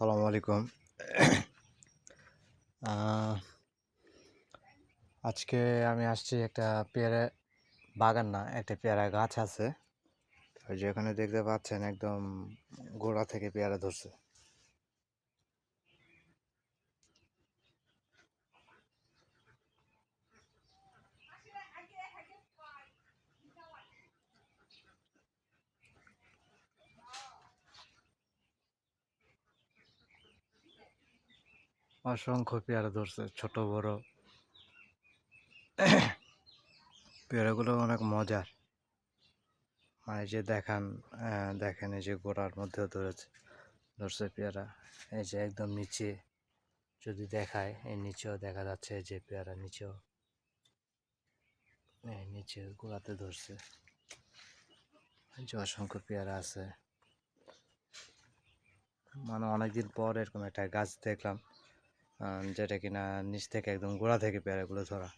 আসসালামু আলাইকুম। আজকে আমি আসছি একটা পেয়ারা বাগান, না একটা পেয়ারা গাছ আছে। ওই যে এখানে দেখতে পাচ্ছেন একদম গোড়া থেকে পেয়ারা ধরছে। অসংখ্য পেয়ারা ধরছে, ছোট বড়। পেয়ারাগুলো অনেক মজার। মানে যে দেখেন এই যে গোড়ার মধ্যেও ধরছে পেয়ারা। এই যে একদম নিচে যদি দেখায়, এই নিচেও দেখা যাচ্ছে যে পেয়ারা নিচেও, এই নিচে গোড়াতে ধরছে। এই যে অসংখ্য পেয়ারা আছে। মানে অনেকদিন পর এরকম একটা গাছ দেখলাম, যেটা কিনা নিচ থেকে একদম গোড়া থেকে পেয়ারাগুলো ধরা।